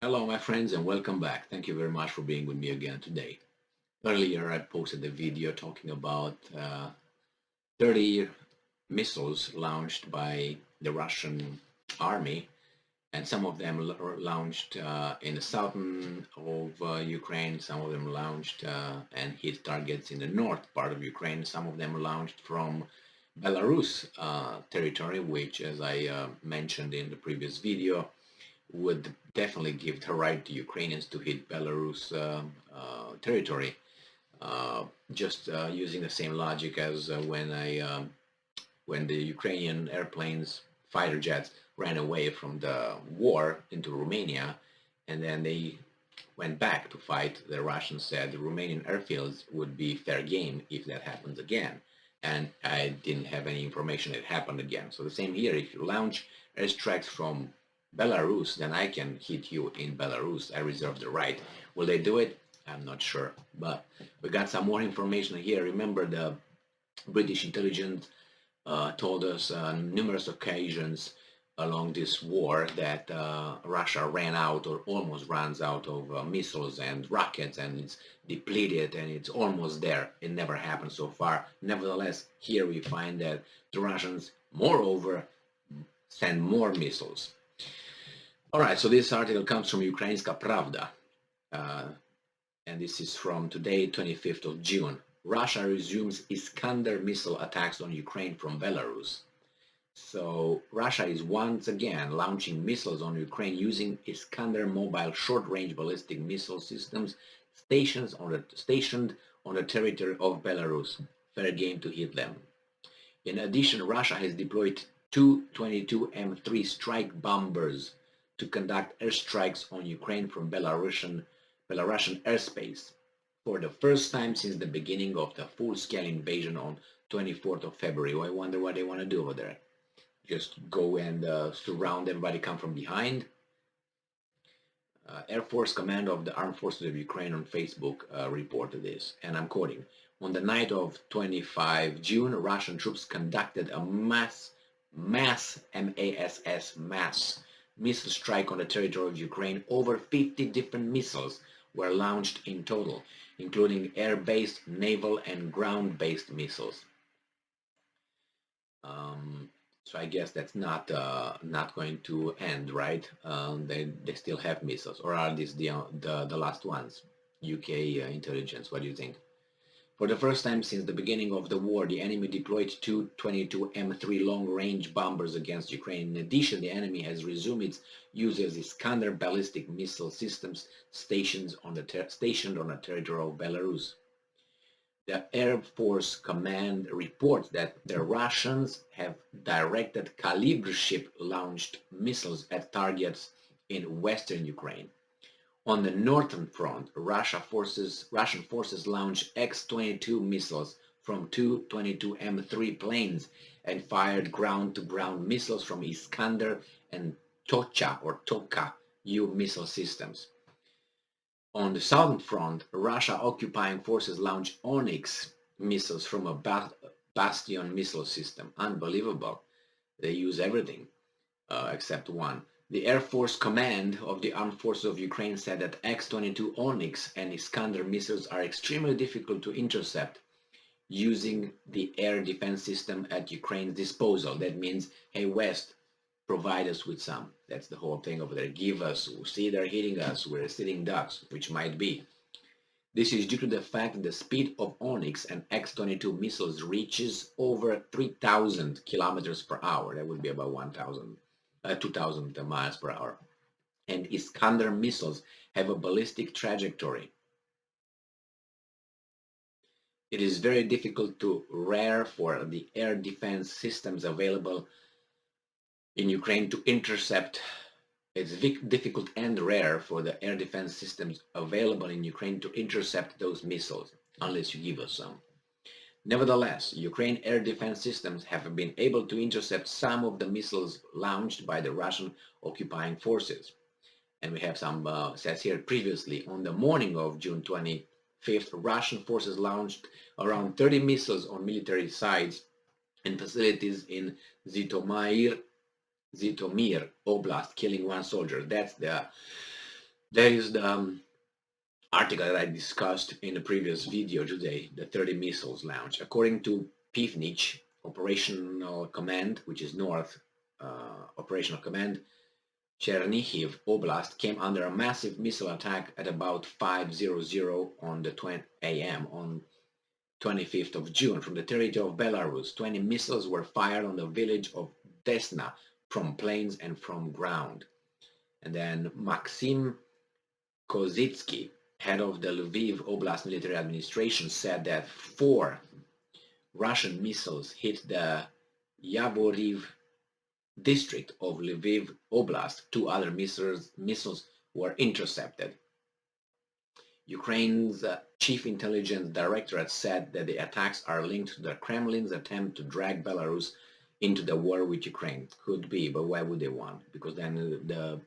Hello, my friends, and welcome back. Thank you very much for being with me again today. Earlier, I posted a video talking about 30 missiles launched by the Russian army, and some of them launched in the southern of Ukraine, some of them launched and hit targets in the north part of Ukraine, some of them launched from Belarus territory, which, as I mentioned in the previous video, would definitely give the right to Ukrainians to hit Belarus territory, just using the same logic as when the Ukrainian airplanes, fighter jets, ran away from the war into Romania, and then they went back to fight. The Russians said the Romanian airfields would be fair game if that happens again. And I didn't have any information it happened again. So the same here, if you launch airstrikes from Belarus, then I can hit you in Belarus. I reserve the right. Will they do it? I'm not sure. But we got some more information here. Remember, the British intelligence told us on numerous occasions along this war that Russia ran out or almost runs out of missiles and rockets, and it's depleted and it's almost there. It never happened so far. Nevertheless, here we find that the Russians, moreover, send more missiles. All right, so this article comes from Ukrainska Pravda, uh, and this is from today, 25th of June. Russia resumes Iskander missile attacks on Ukraine from Belarus. So Russia is once again launching missiles on Ukraine using Iskander mobile short-range ballistic missile systems stationed on the territory of Belarus. Fair game to hit them. In addition, Russia has deployed two 22 M3 strike bombers to conduct airstrikes on Ukraine from Belarusian airspace for the first time since the beginning of the full-scale invasion on 24th of February. I wonder what they want to do over there. Just go and surround everybody, come from behind. Air Force Command of the Armed Forces of Ukraine on Facebook reported this, and I'm quoting. On the night of 25 June, Russian troops conducted a mass missile strike on the territory of Ukraine. Over 50 different missiles were launched in total, including air-based, naval, and ground-based missiles. So I guess that's not going to end, right? They still have missiles, or are these the last ones? UK intelligence, what do you think? For the first time since the beginning of the war, the enemy deployed two 22 M3 long-range bombers against Ukraine. In addition, the enemy has resumed its use of Iskander ballistic missile systems stationed on the territory of Belarus. The Air Force Command reports that the Russians have directed Kalibr ship-launched missiles at targets in western Ukraine. On the northern front, Russian forces launched X-22 missiles from two 22 M3 planes and fired ground-to-ground missiles from Iskander and Tochka U missile systems. On the southern front, Russia occupying forces launched Oniks missiles from a Bastion missile system. Unbelievable. They use everything except one. The Air Force Command of the Armed Forces of Ukraine said that X-22 Oniks and Iskander missiles are extremely difficult to intercept using the air defense system at Ukraine's disposal. That means, hey, West, provide us with some. That's the whole thing over there. Give us. See, they're hitting us. We're sitting ducks, which might be. This is due to the fact that the speed of Oniks and X-22 missiles reaches over 3,000 kilometers per hour. That would be about 2,000 miles per hour. And Iskander missiles have a ballistic trajectory. It is very difficult to rare for the air defense systems available in Ukraine to intercept. It's difficult and rare for the air defense systems available in Ukraine to intercept those missiles, unless you give us some. Nevertheless, Ukraine air defense systems have been able to intercept some of the missiles launched by the Russian occupying forces. And we have some, says here previously, on the morning of June 25th, Russian forces launched around 30 missiles on military sites and facilities in Zhytomyr Oblast, killing one soldier. That's the There is the article that I discussed in the previous video today, the 30 missiles launch. According to PIVNIC, Operational Command, which is North Operational Command, Chernihiv Oblast came under a massive missile attack at about 5:00 on the 20 a.m. on 25th of June from the territory of Belarus. 20 missiles were fired on the village of Desna from planes and from ground. And then Maxim Kozitsky, head of the Lviv Oblast military administration, said that 4 Russian missiles hit the Yavoriv district of Lviv Oblast. 2 other missiles were intercepted. Ukraine's chief intelligence directorate said that the attacks are linked to the Kremlin's attempt to drag Belarus into the war with Ukraine. Could be, but why would they want? Because then the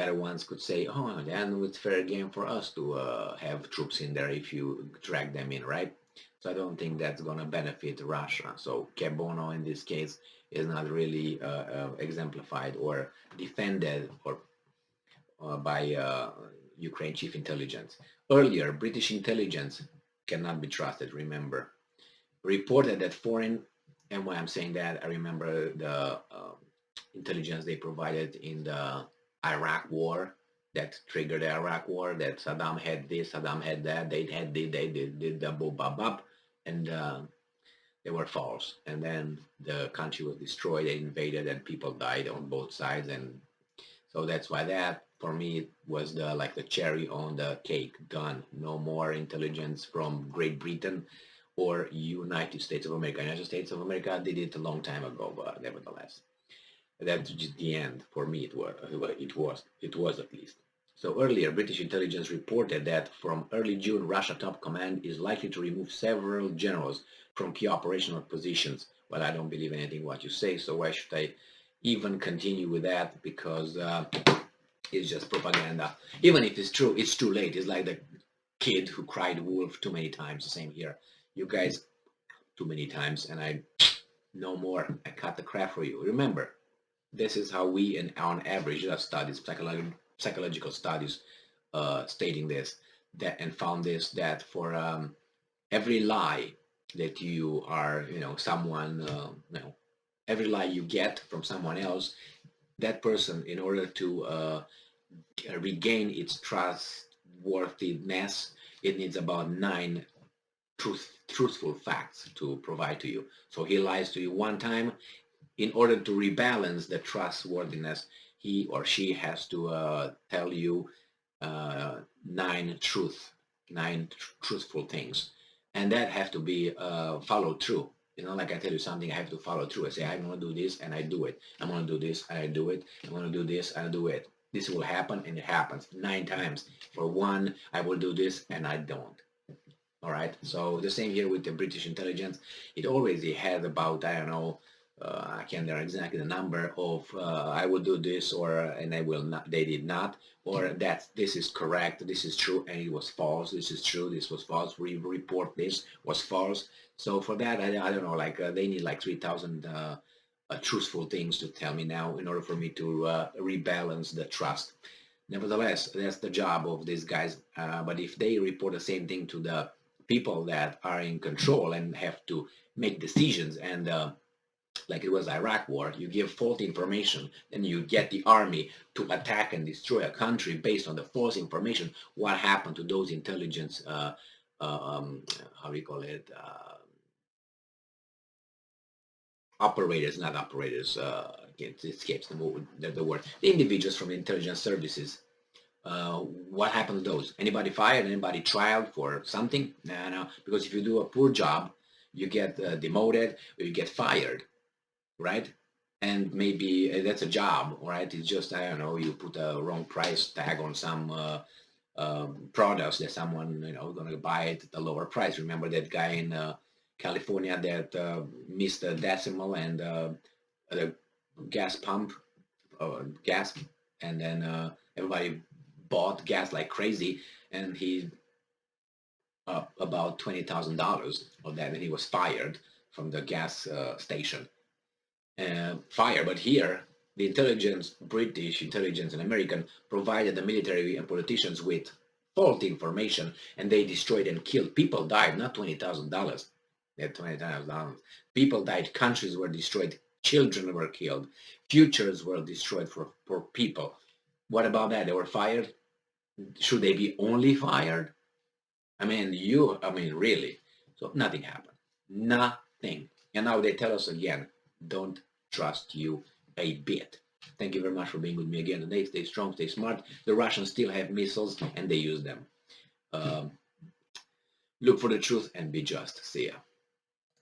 other ones could say, oh, then it's fair game for us to have troops in there if you drag them in, right? So I don't think that's going to benefit Russia. So che bono in this case is not really exemplified or defended or by Ukraine chief intelligence. Earlier, British intelligence cannot be trusted, remember, reported that foreign, and why I'm saying that, I remember the intelligence they provided in the Iraq war that triggered the Iraq war, that Saddam had this, Saddam had that, they did the boom, bop, bop, and they were false. And then the country was destroyed, they invaded, and people died on both sides. And so that's why that, for me, was the like the cherry on the cake. Done. No more intelligence from Great Britain or United States of America. United States of America did it a long time ago, but nevertheless, that's just the end for me. It was at least. So earlier, British intelligence reported that from early June, Russia top command is likely to remove several generals from key operational positions. Well, I don't believe anything what you say, so why should I even continue with that? Because it's just propaganda. Even if it's true, it's too late. It's like the kid who cried wolf too many times. The same here. You guys too many times, and I no more. I cut the crap for you. Remember, this is how we, on average, studies, psychological studies, stating this, that, and found this, that for every lie that you are, someone, every lie you get from someone else, that person, in order to regain its trustworthiness, it needs about 9 truthful facts to provide to you. So he lies to you one time. In order to rebalance the trustworthiness, he or she has to tell you 9 truthful things, and that have to be followed through. Like I tell you something, I have to follow through. I say I'm going to do this, and I do it. I'm going to do this, and I do it. I'm going to do this, and I do it. This will happen, and it happens 9 times. For one, I will do this, and I don't. All right. So the same here with the British intelligence. It always had about, I don't know, I can't remember exactly the number of I will do this, or and I will not. They did not, or that this is correct, this is true, and it was false. This is true, this was false. We report this was false. So for that, I don't know. Like they need like 3,000 truthful things to tell me now in order for me to rebalance the trust. Nevertheless, that's the job of these guys. But if they report the same thing to the people that are in control and have to make decisions, and like it was Iraq war, you give false information and you get the army to attack and destroy a country based on the false information. What happened to those intelligence, how do you call it, operators, not operators, it escapes the word, the individuals from intelligence services? What happened to those? Anybody fired? Anybody trialed for something? No, because if you do a poor job, you get demoted or you get fired, right? And maybe that's a job, right? It's just, I don't know, you put a wrong price tag on some products that someone, gonna buy it at a lower price. Remember that guy in California that missed a decimal, and the gas pump, gas, and then everybody bought gas like crazy, and he about $20,000 of that, and he was fired from the gas station. Fire. But here, The intelligence, British intelligence and American, provided the military and politicians with faulty information, and they destroyed and killed. People died, not $20,000. They had $20,000. People died. Countries were destroyed. Children were killed. Futures were destroyed for people. What about that? They were fired. Should they be only fired? I mean, really. So nothing happened. Nothing. And now they tell us again, don't trust you a bit. Thank you very much for being with me again today. Stay strong, stay smart. The Russians still have missiles and they use them. Look for the truth and be just. See ya.